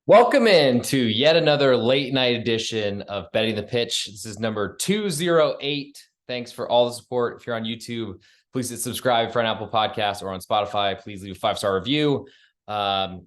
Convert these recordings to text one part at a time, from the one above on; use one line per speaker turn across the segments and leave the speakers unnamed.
Welcome in to yet another late night edition of Betting the Pitch. This is number 208. Thanks for all the support. If you're on YouTube, please hit subscribe for an Apple Podcast or on Spotify. Please leave a 5-star review.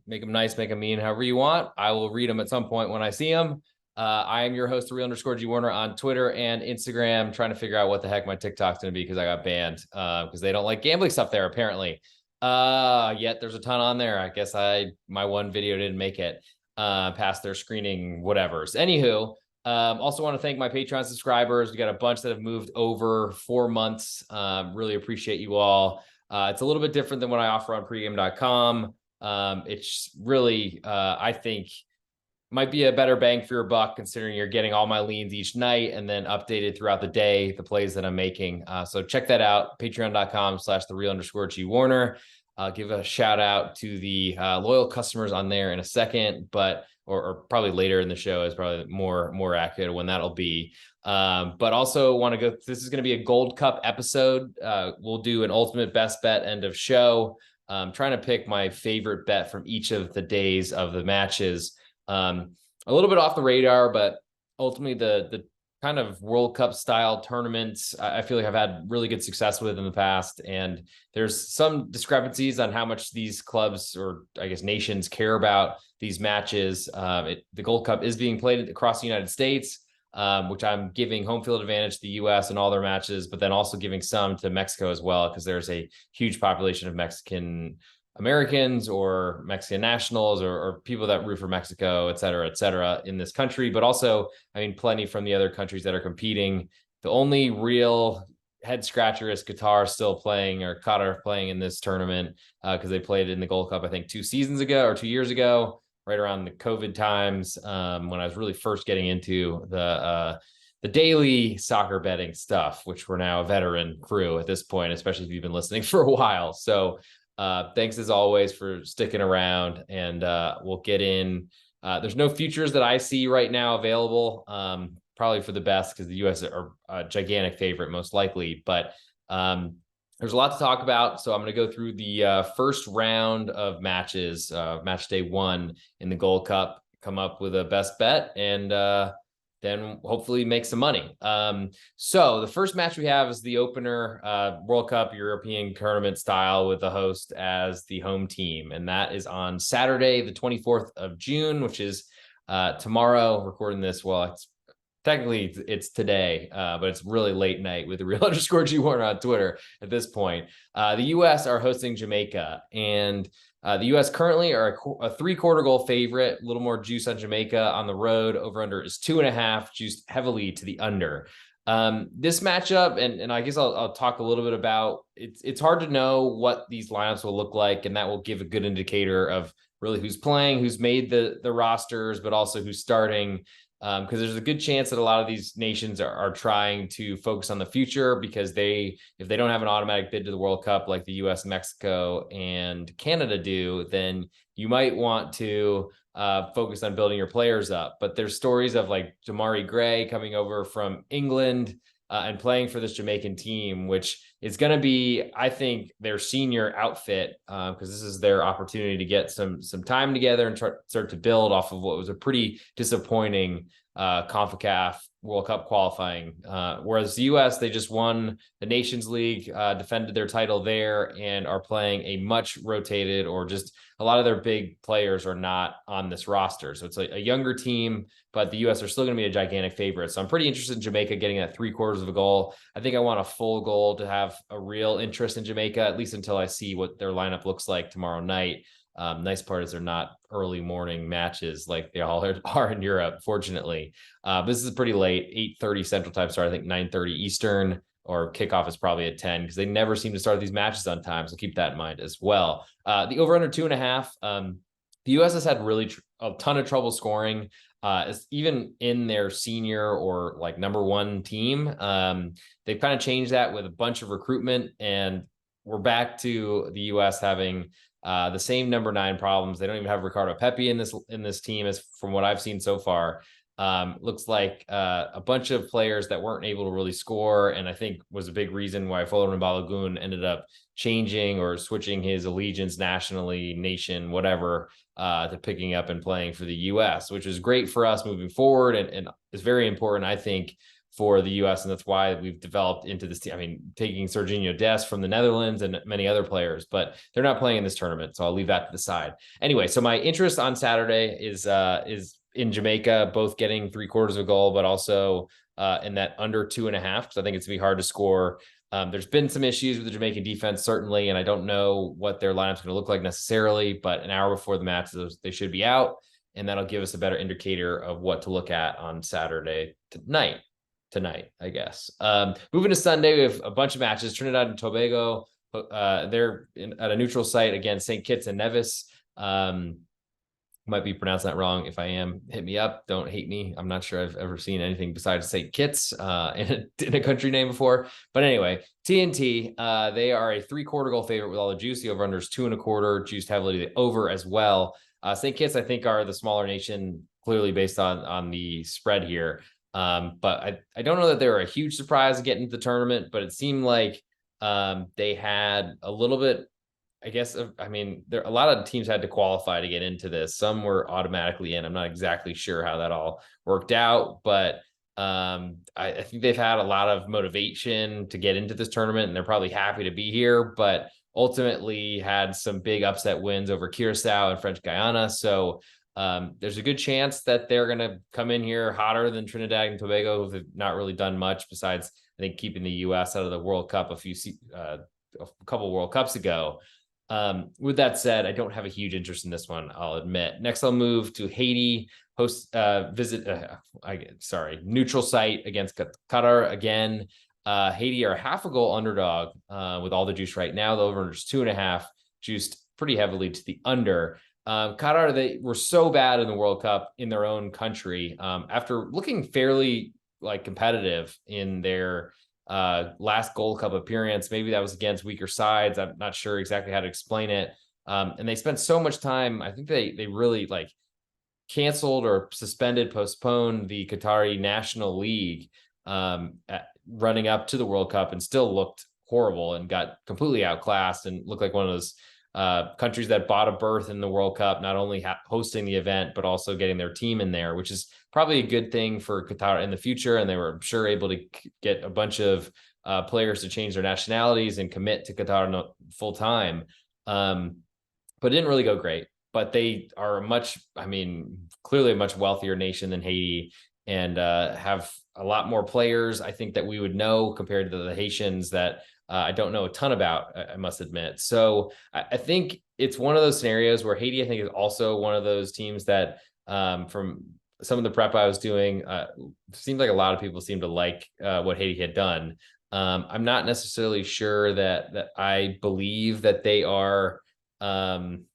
Make them nice, make them mean, however you want. I will read them at some point when I see them. I am your host, @real_G Warner on Twitter and Instagram, trying to figure out what the heck my TikTok's going to be because I got banned because they don't like gambling stuff there, apparently. Yet there's a ton on there. I guess my one video didn't make it past their screening whatevers. Anywho, also want to thank my Patreon subscribers. We got a bunch that have moved over 4 months. Really appreciate you all. It's a little bit different than what I offer on pregame.com. It's really, I think, might be a better bang for your buck considering you're getting all my leans each night and then updated throughout the day, the plays that I'm making. So check that out, patreon.com/thereal_G Warner. I'll give a shout out to the loyal customers on there in a second, but or probably later in the show is probably more accurate when that'll be. But also want to go. This is going to be a Gold Cup episode. We'll do an ultimate best bet end of show. Trying to pick my favorite bet from each of the days of the matches. A little bit off the radar, but ultimately the kind of World Cup style tournaments, I feel like I've had really good success with in the past. And there's some discrepancies on how much these clubs, or I guess nations, care about these matches. The Gold Cup is being played across the United States, which I'm giving home field advantage to the US and all their matches, but then also giving some to Mexico as well, because there's a huge population of Mexican Americans or Mexican nationals or people that root for Mexico, et cetera, in this country. But also, I mean, plenty from the other countries that are competing. The only real head scratcher is Qatar still playing, or Qatar playing in this tournament, because they played in the Gold Cup, I think 2 seasons ago or 2 years ago, right around the COVID times, when I was really first getting into the daily soccer betting stuff, which we're now a veteran crew at this point, especially if you've been listening for a while. So thanks as always for sticking around, and we'll get in. There's no futures that I see right now available, probably for the best because the U.S. are a gigantic favorite most likely, but there's a lot to talk about. So I'm going to go through the first round of matches, match day 1 in the Gold Cup, come up with a best bet, and then hopefully make some money. So the first match we have is the opener, World Cup European tournament style, with the host as the home team. And that is on Saturday, the 24th of June, which is tomorrow. Recording this, well, it's today, but it's really late night with the @real_G Warner on Twitter at this point. The U.S. are hosting Jamaica, and the U.S. currently are a 3/4 goal favorite. A little more juice on Jamaica on the road. Over under is 2.5, juiced heavily to the under. This matchup, and I guess I'll talk a little bit about it's hard to know what these lineups will look like, and that will give a good indicator of really who's playing, who's made the rosters, but also who's starting. Because there's a good chance that a lot of these nations are trying to focus on the future, because if they don't have an automatic bid to the World Cup like the US, Mexico, and Canada do, then you might want to focus on building your players up. But there's stories of like Demarai Gray coming over from England and playing for this Jamaican team, which is going to be, I think, their senior outfit, because this is their opportunity to get some time together and start to build off of what was a pretty disappointing CONCACAF World Cup qualifying. Whereas the U.S., they just won the Nations League, defended their title there, and are playing a much rotated, or just a lot of their big players are not on this roster. So it's a younger team, but the U.S. are still going to be a gigantic favorite. So I'm pretty interested in Jamaica getting that 3/4 of a goal. I think I want a full goal to have a real interest in Jamaica, at least until I see what their lineup looks like tomorrow night. Nice part is they're not early morning matches like they all are in Europe, fortunately. But this is pretty late, 8:30 Central Time start, I think 9:30 Eastern, or kickoff is probably at 10, because they never seem to start these matches on time. So keep that in mind as well. The over under 2.5. The U.S. has had really a ton of trouble scoring, even in their senior or like number 1 team. They've kind of changed that with a bunch of recruitment, and we're back to the U.S. having the same number 9 problems. They don't even have Ricardo Pepi in this team, as from what I've seen so far. Looks like a bunch of players that weren't able to really score, and I think was a big reason why Folarin Balogun ended up changing or switching his allegiance nationally, nation, whatever, to picking up and playing for the U.S., which is great for us moving forward and is very important, I think, for the U.S. And that's why we've developed into this team. I mean, taking Serginho Dest from the Netherlands and many other players, but they're not playing in this tournament, so I'll leave that to the side. Anyway, so my interest on Saturday is in Jamaica, both getting 3/4 of a goal, but also in that under 2.5, because I think it's gonna be hard to score. There's been some issues with the Jamaican defense, certainly, and I don't know what their lineup's going to look like necessarily, but an hour before the match, they should be out, and that'll give us a better indicator of what to look at on Saturday tonight, I guess. Moving to Sunday, we have a bunch of matches. Trinidad and Tobago, they're at a neutral site against St. Kitts and Nevis. Might be pronouncing that wrong. If I am, hit me up. Don't hate me. I'm not sure I've ever seen anything besides St. Kitts in a country name before. But anyway, TNT, they are a 3/4 goal favorite with all the juice. The over-under is 2.25, juiced heavily to the over as well. St. Kitts, I think, are the smaller nation, clearly based on the spread here. But I don't know that they were a huge surprise to get into the tournament, but it seemed like they had a little bit, I guess, I mean, a lot of teams had to qualify to get into this. Some were automatically in. I'm not exactly sure how that all worked out, but I think they've had a lot of motivation to get into this tournament, and they're probably happy to be here, but ultimately had some big upset wins over Curacao and French Guiana. So there's a good chance that they're going to come in here hotter than Trinidad and Tobago, who've not really done much besides, I think, keeping the U.S. out of the World Cup a couple World Cups ago. With that said, I don't have a huge interest in this one, I'll admit. Next, I'll move to Haiti, neutral site against Qatar again. Haiti are half a goal underdog with all the juice right now. The over is 2.5, juiced pretty heavily to the under. Qatar, they were so bad in the World Cup in their own country after looking fairly competitive in their last Gold Cup appearance. Maybe that was against weaker sides. I'm not sure exactly how to explain it. And they spent so much time. I think they really canceled or postponed the Qatari National League running up to the World Cup, and still looked horrible and got completely outclassed and looked like one of those countries that bought a berth in the World Cup, not only hosting the event, but also getting their team in there, which is probably a good thing for Qatar in the future. And they were, I'm sure, able to get a bunch of players to change their nationalities and commit to Qatar full time. But it didn't really go great. But they are clearly a much wealthier nation than Haiti, and have a lot more players, I think, that we would know compared to the Haitians that I don't know a ton about, I must admit. So I think it's one of those scenarios where Haiti, I think, is also one of those teams that from some of the prep I was doing, seemed like a lot of people seemed to like what Haiti had done. I'm not necessarily sure that I believe that they are, momentum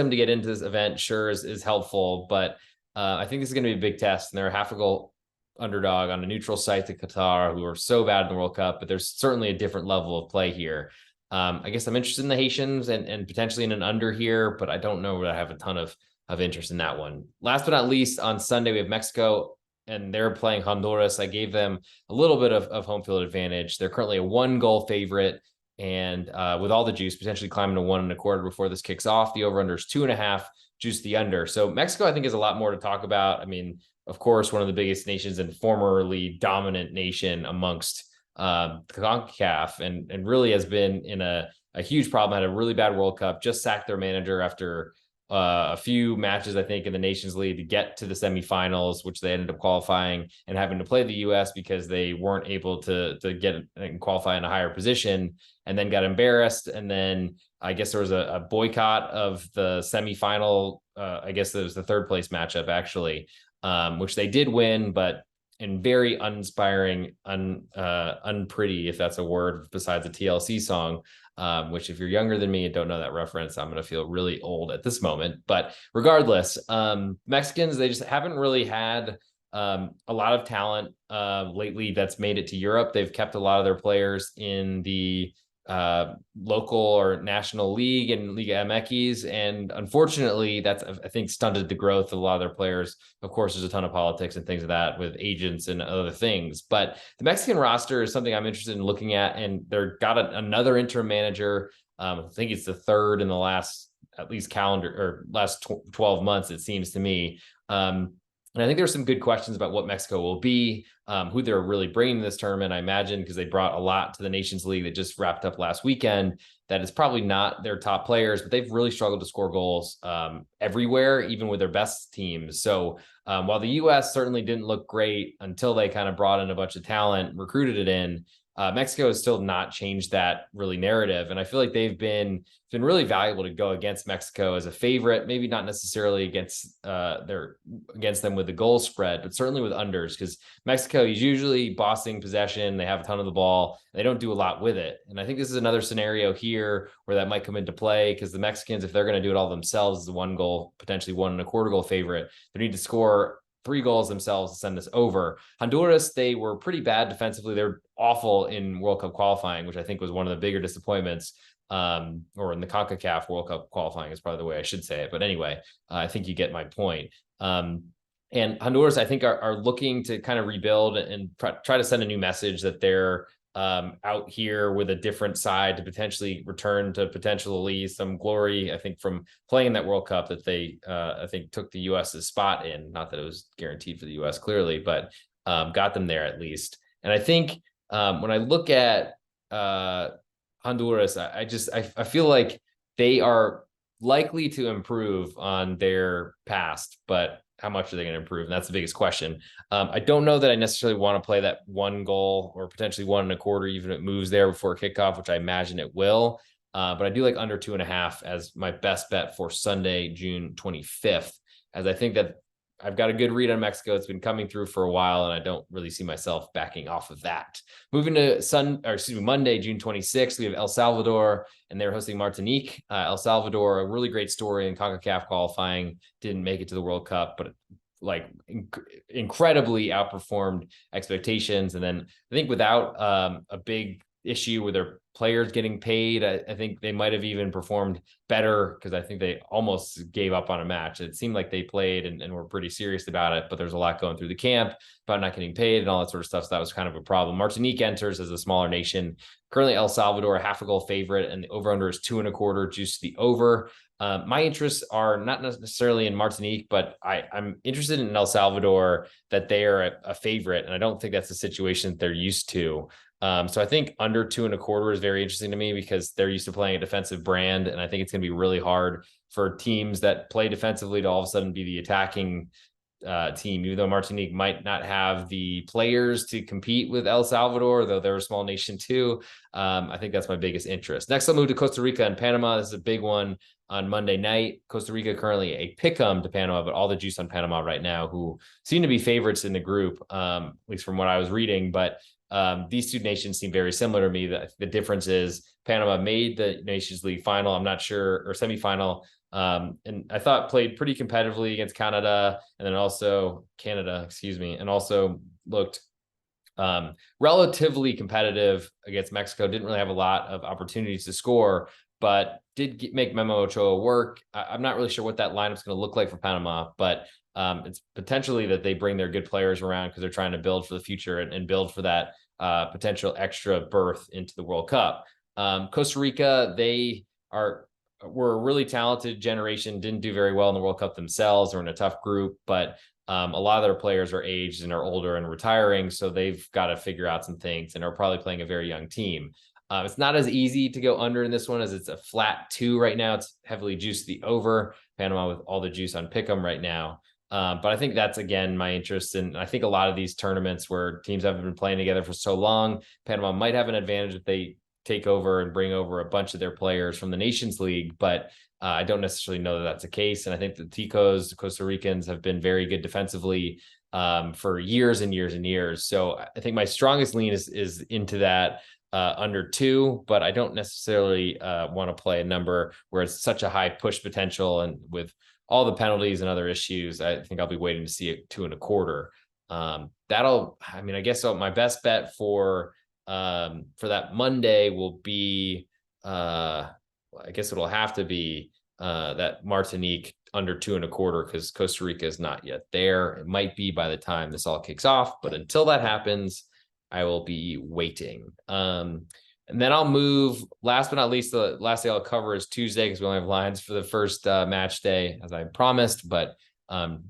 to get into this event sure is helpful, but I think this is going to be a big test, and they're a half a goal underdog on a neutral site to Qatar, who are so bad in the World Cup, but there's certainly a different level of play here. I guess I'm interested in the Haitians and potentially in an under here, but I don't know that I have a ton of interest in that one. Last but not least, on Sunday, we have Mexico, and they're playing Honduras. I gave them a little bit of home field advantage. They're currently a 1-goal favorite, and with all the juice, potentially climbing to 1.25 before this kicks off. The over-under is 2.5, juice the under. So Mexico, I think, is a lot more to talk about. I mean, of course, one of the biggest nations and formerly dominant nation amongst CONCACAF, and really has been in a huge problem. Had a really bad World Cup, just sacked their manager after a few matches, I think, in the Nations League to get to the semifinals, which they ended up qualifying and having to play the U.S. because they weren't able to get and qualify in a higher position, and then got embarrassed. And then I guess there was a boycott of the semifinal. I guess it was the third place matchup, actually, which they did win, but in very uninspiring, unpretty, if that's a word besides a TLC song, which if you're younger than me and don't know that reference, I'm going to feel really old at this moment. But regardless, Mexicans, they just haven't really had a lot of talent lately that's made it to Europe. They've kept a lot of their players in the local or national league and Liga MX. And unfortunately, that's, I think, stunted the growth of a lot of their players. Of course, there's a ton of politics and things like that with agents and other things. But the Mexican roster is something I'm interested in looking at. And they're got another interim manager. I think it's the third in the last, at least calendar or last 12 months, it seems to me. And I think there's some good questions about what Mexico will be, who they're really bringing to this tournament, I imagine, because they brought a lot to the Nations League that just wrapped up last weekend. That is probably not their top players, but they've really struggled to score goals everywhere, even with their best teams. So while the U.S. certainly didn't look great until they kind of brought in a bunch of talent, recruited it in, Mexico has still not changed that really narrative. And I feel like they've been really valuable to go against Mexico as a favorite, maybe not necessarily against them with the goal spread, but certainly with unders, because Mexico is usually bossing possession. They have a ton of the ball. They don't do a lot with it. And I think this is another scenario here where that might come into play, because the Mexicans, if they're going to do it all themselves, is a 1 goal, potentially 1.25 goal favorite. They need to score 3 goals themselves to send this over. Honduras, they were pretty bad defensively. They're awful in World Cup qualifying, which I think was one of the bigger disappointments, or in the CONCACAF World Cup qualifying is probably the way I should say it. But anyway, I think you get my point. And Honduras, I think, are looking to kind of rebuild and try to send a new message that they're out here with a different side to potentially return to potentially some glory. I think from playing that World Cup that they, I think, took the U.S.'s spot in. Not that it was guaranteed for the U.S. clearly, but got them there at least. And I think when I look at Honduras, I feel like they are likely to improve on their past, but how much are they going to improve? And that's the biggest question. I don't know that I necessarily want to play that 1 goal or potentially 1.25, even if it moves there before kickoff, which I imagine it will. But I do like under 2.5 as my best bet for Sunday, June 25th, as I think that I've got a good read on Mexico. It's been coming through for a while, and I don't really see myself backing off of that. Moving to Monday, June 26th, we have El Salvador, and they're hosting Martinique. El Salvador, a really great story in CONCACAF qualifying, didn't make it to the World Cup, but incredibly outperformed expectations. And then I think without a big issue with their players getting paid, I think they might have even performed better, because I think they almost gave up on a match. It seemed like they played and were pretty serious about it, but there's a lot going through the camp about not getting paid and all that sort of stuff. So that was kind of a problem. Martinique enters as a smaller nation. Currently El Salvador, a 0.5 goal favorite, and the over-under is 2.25, juice to the over. My interests are not necessarily in Martinique, but I'm interested in El Salvador, that they are a favorite. And I don't think that's a situation that they're used to. So I think under 2.25 is very interesting to me, because they're used to playing a defensive brand. And I think it's going to be really hard for teams that play defensively to all of a sudden be the attacking team, even though Martinique might not have the players to compete with El Salvador, though they're a small nation too. I think that's my biggest interest. Next, I'll move to Costa Rica and Panama. This is a big one on Monday night. Costa Rica currently a pick'em to Panama, but all the juice on Panama right now, who seem to be favorites in the group, at least from what I was reading. But these two nations seem very similar to me. The difference is Panama made the Nations League final, I'm not sure, or semifinal. And I thought played pretty competitively against Canada, and then also and also looked relatively competitive against Mexico. Didn't really have a lot of opportunities to score, but did make Memo Ochoa work. I'm not really sure what that lineup's going to look like for Panama, but it's potentially that they bring their good players around, because they're trying to build for the future and build for that potential extra berth into the World Cup. Costa Rica, were a really talented generation, didn't do very well in the World Cup themselves, or in a tough group, but a lot of their players are aged and are older and retiring, so they've got to figure out some things and are probably playing a very young team. It's not as easy to go under in this one, as it's a flat 2 right now. It's heavily juiced the over. Panama with all the juice on pick'em right now. But I think that's, again, my interest. And I think a lot of these tournaments where teams haven't been playing together for so long, Panama might have an advantage if they take over and bring over a bunch of their players from the Nations League. But I don't necessarily know that that's the case. And I think the Ticos, the Costa Ricans, have been very good defensively for years and years and years. So I think my strongest lean is into that under 2, but I don't necessarily want to play a number where it's such a high push potential, and with all the penalties and other issues, I think I'll be waiting to see it 2.25. I guess my best bet for for that Monday will be, I guess it'll have to be that Martinique under 2.25, because Costa Rica is not yet there. It might be by the time this all kicks off, but until that happens, I will be waiting. And then I'll move, last but not least, the last day I'll cover is Tuesday, because we only have lines for the first match day, as I promised, but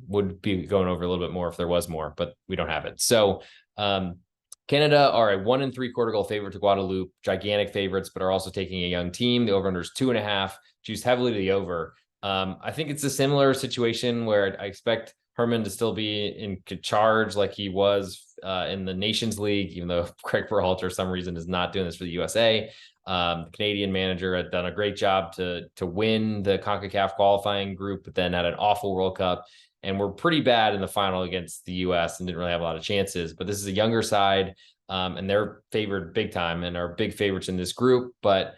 would be going over a little bit more if there was more, but we don't have it. So Canada are a 1.75 goal favorite to Guadeloupe, gigantic favorites, but are also taking a young team. The over-under is 2.5, juiced heavily to the over. I think it's a similar situation where I expect Herman to still be in charge like he was in the Nations League, even though Craig Berhalter, for some reason, is not doing this for the USA. The Canadian manager had done a great job to win the CONCACAF qualifying group, but then had an awful World Cup and were pretty bad in the final against the US and didn't really have a lot of chances. But this is a younger side, and they're favored big time and are big favorites in this group. But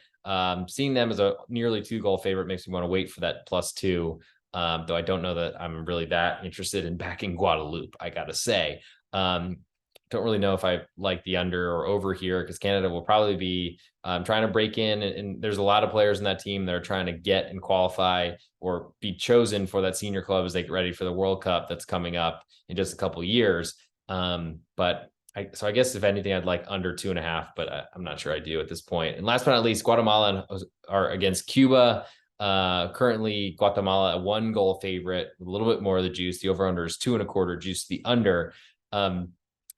seeing them as a nearly 2-goal favorite makes me want to wait for that +2. Though I don't know that I'm really that interested in backing Guadeloupe, I gotta say. Don't really know if I like the under or over here, because Canada will probably be trying to break in, and there's a lot of players in that team that are trying to get and qualify or be chosen for that senior club as they get ready for the World Cup that's coming up in just a couple of years. But so I guess if anything, I'd like under 2.5, but I'm not sure I do at this point. And last but not least, Guatemala are against Cuba. Currently Guatemala a 1-goal favorite, a little bit more of the juice. The over under is 2.25, juice the under.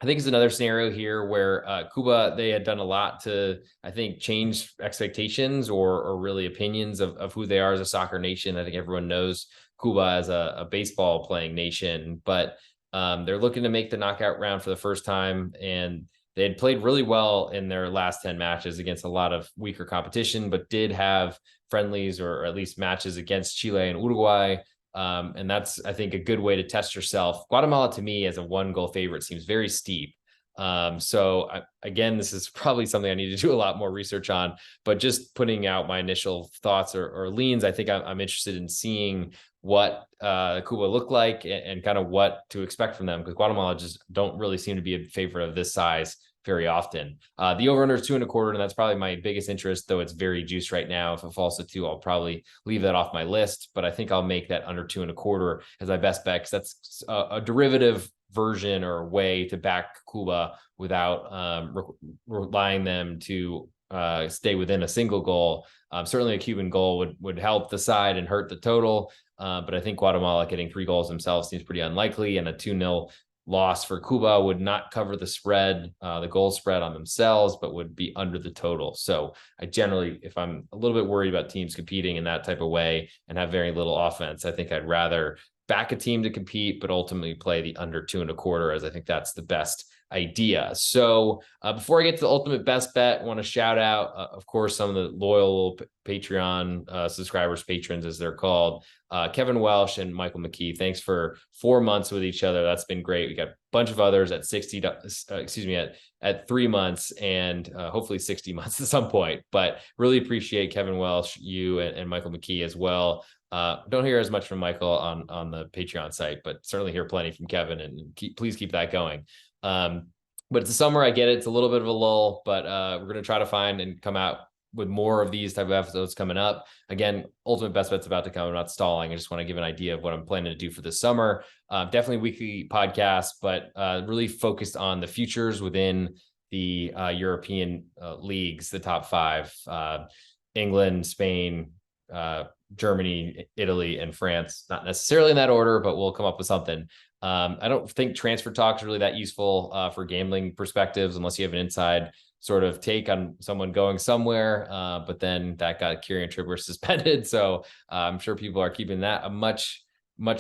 I think it's another scenario here where Cuba, they had done a lot to, I think, change expectations or really opinions of who they are as a soccer nation. I think everyone knows Cuba as a baseball playing nation, but they're looking to make the knockout round for the first time, and they had played really well in their last 10 matches against a lot of weaker competition, but did have friendlies or at least matches against Chile and Uruguay. And that's, I think, a good way to test yourself. Guatemala, to me, as a 1-goal favorite, seems very steep. Again, this is probably something I need to do a lot more research on, but just putting out my initial thoughts or leans, I think I'm interested in seeing what Cuba look like and kind of what to expect from them, because Guatemala just don't really seem to be a favorite of this size very often. The over-under is 2.25, and that's probably my biggest interest, though it's very juiced right now. If it falls to 2, I'll probably leave that off my list, but I think I'll make that under 2.25 as my best bet, because that's a derivative version or way to back Cuba without relying them to stay within a single goal. Certainly a Cuban goal would help the side and hurt the total, but I think Guatemala getting 3 goals themselves seems pretty unlikely, and a 2-0 loss for Cuba would not cover the spread, the goal spread on themselves, but would be under the total. So I generally, if I'm a little bit worried about teams competing in that type of way and have very little offense, I think I'd rather back a team to compete, but ultimately play the under 2.25, as I think that's the best idea. So before I get to the ultimate best bet, I want to shout out, of course, some of the loyal Patreon subscribers, patrons, as they're called, Kevin Welsh and Michael McKee. Thanks for 4 months with each other. That's been great. We got a bunch of others at at 3 months and hopefully 60 months at some point, but really appreciate Kevin Welsh, you and Michael McKee as well. Don't hear as much from Michael on the Patreon site, but certainly hear plenty from Kevin, and please keep that going. But it's the summer. I get it. It's a little bit of a lull, but we're going to try to find and come out with more of these type of episodes coming up. Again, Ultimate Best Bet's about to come. I'm not stalling. I just want to give an idea of what I'm planning to do for this summer. Definitely weekly podcast, but really focused on the futures within the European leagues, the top 5, England, Spain, Germany, Italy, and France. Not necessarily in that order, but we'll come up with something. I don't think transfer talk is really that useful for gambling perspectives, unless you have an inside sort of take on someone going somewhere. But then that got Kieran Trippier suspended. So I'm sure people are keeping that a much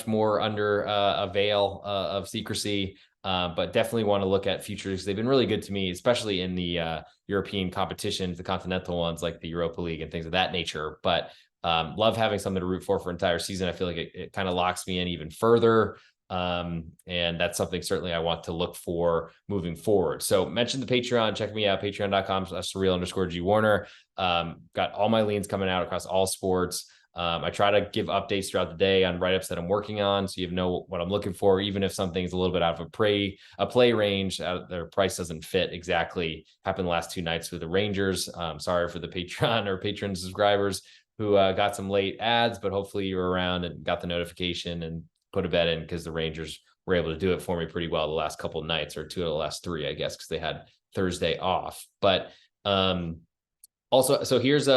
more under a veil of secrecy. But definitely want to look at futures. They've been really good to me, especially in the European competitions, the continental ones like the Europa League and things of that nature. But love having something to root for entire season. I feel like it kind of locks me in even further. And that's something certainly I want to look for moving forward. So mention the Patreon, check me out, patreon.com/surreal_G Warner. Got all my leans coming out across all sports. I try to give updates throughout the day on write-ups that I'm working on, so you know what I'm looking for, even if something's a little bit out of a play range, their price doesn't fit exactly. Happened the last 2 nights with the Rangers. Sorry for the Patreon or patron subscribers who got some late ads, but hopefully you were around and got the notification and put a bet in, because the Rangers were able to do it for me pretty well the last couple of nights, or 2 of the last 3, I guess, because they had Thursday off. But also, so here's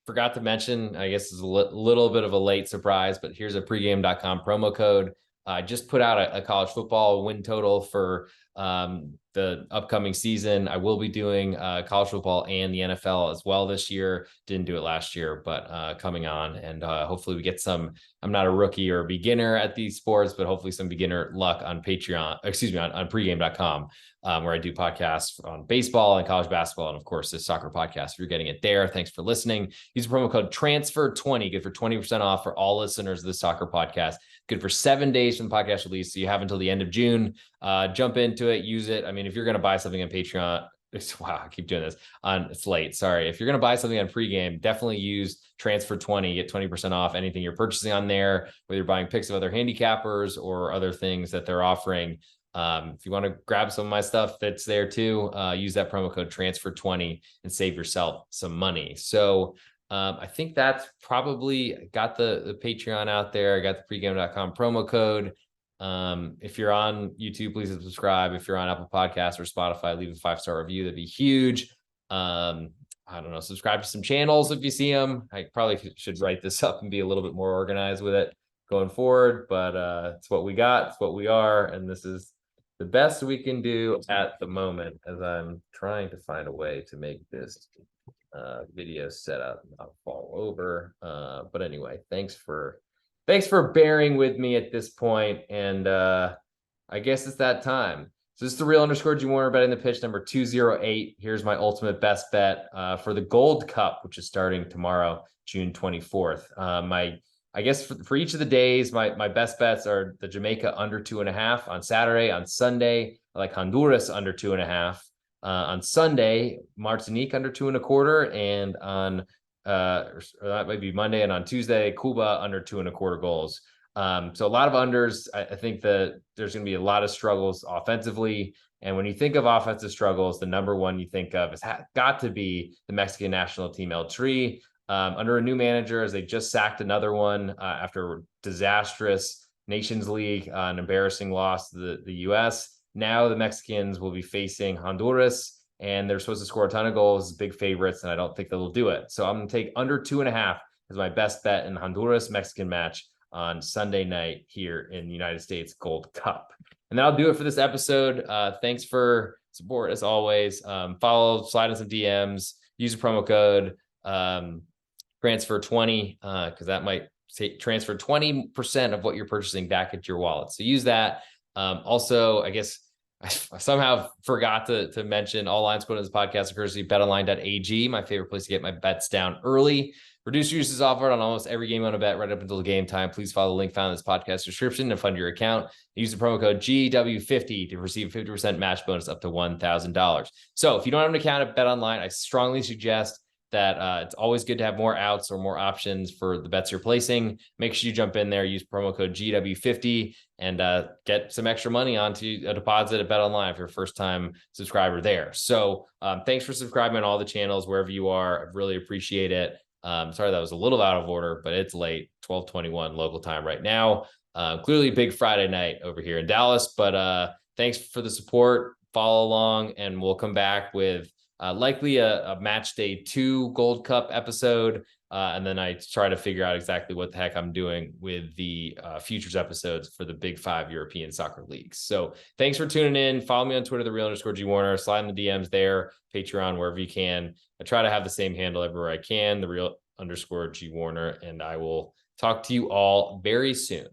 forgot to mention, I guess it's a little bit of a late surprise, but here's a pregame.com promo code. I just put out a college football win total for the upcoming season. I will be doing college football and the NFL as well this year. Didn't do it last year, but coming on, and hopefully we get some. I'm not a rookie or a beginner at these sports, but hopefully some beginner luck on Patreon, on pregame.com, where I do podcasts on baseball and college basketball, and of course this soccer podcast. If you're getting it there, thanks for listening. Use the promo code transfer20, good for 20% off for all listeners of the soccer podcast. Good for 7 days from the podcast release, so you have until the end of June. Jump into it, use it. I mean, if you're going to buy something on Patreon, wow, I keep doing this it's late. Sorry. If you're going to buy something on pregame, definitely use transfer20, get 20% off anything you're purchasing on there, whether you're buying picks of other handicappers or other things that they're offering. If you want to grab some of my stuff that's there too, use that promo code transfer20 and save yourself some money. So I think that's probably got the Patreon out there. I got the pregame.com promo code. If you're on YouTube, please subscribe. If you're on Apple Podcasts or Spotify, leave a 5-star review. That'd be huge. I don't know, subscribe to some channels if you see them. I probably should write this up and be a little bit more organized with it going forward, but it's what we got. It's what we are. And this is the best we can do at the moment, as I'm trying to find a way to make this video setup not fall over. But anyway, thanks for bearing with me at this point. And I guess it's that time. So this is the real_G Warner betting the pitch number 208. Here's my ultimate best bet for the Gold Cup, which is starting tomorrow, June 24th. I guess for each of the days, my best bets are the Jamaica under 2.5 on Saturday. On Sunday, I like Honduras under 2.5. On Sunday, Martinique under 2.25, and on or that might be Monday, and on Tuesday, Cuba under 2.25 goals. So a lot of unders. I think that there's going to be a lot of struggles offensively. And when you think of offensive struggles, the number one you think of has got to be the Mexican national team, El Tri, under a new manager, as they just sacked another one after a disastrous Nations League, an embarrassing loss to the U.S. Now the Mexicans will be facing Honduras, and they're supposed to score a ton of goals, big favorites, and I don't think they'll do it. So I'm going to take under 2.5 as my best bet in the Honduras-Mexican match on Sunday night here in the United States Gold Cup. And that'll do it for this episode. Thanks for support as always. Follow, slide in some DMs, use the promo code transfer20, because that might transfer 20% of what you're purchasing back into your wallet. So use that. Also, I guess I somehow forgot to mention all lines quoted in this podcast are courtesy betonline.ag, my favorite place to get my bets down early. Reduced usage is offered on almost every game on a bet right up until the game time. Please follow the link found in this podcast description to fund your account. Use the promo code GW50 to receive a 50% match bonus up to $1,000. So if you don't have an account at BetOnline, I strongly suggest that it's always good to have more outs or more options for the bets you're placing. Make sure you jump in there, use promo code GW50, and get some extra money onto a deposit at BetOnline if you're a first-time subscriber there. So thanks for subscribing on all the channels, wherever you are. I really appreciate it. Sorry that was a little out of order, but it's late, 12:21 local time right now. Clearly a big Friday night over here in Dallas, but thanks for the support. Follow along, and we'll come back with likely a match day 2 Gold Cup episode. And then I try to figure out exactly what the heck I'm doing with the futures episodes for the Big 5 European soccer leagues. So thanks for tuning in. Follow me on Twitter, the real_G Warner. Slide in the DMs there, Patreon, wherever you can. I try to have the same handle everywhere I can, the real_G Warner. And I will talk to you all very soon.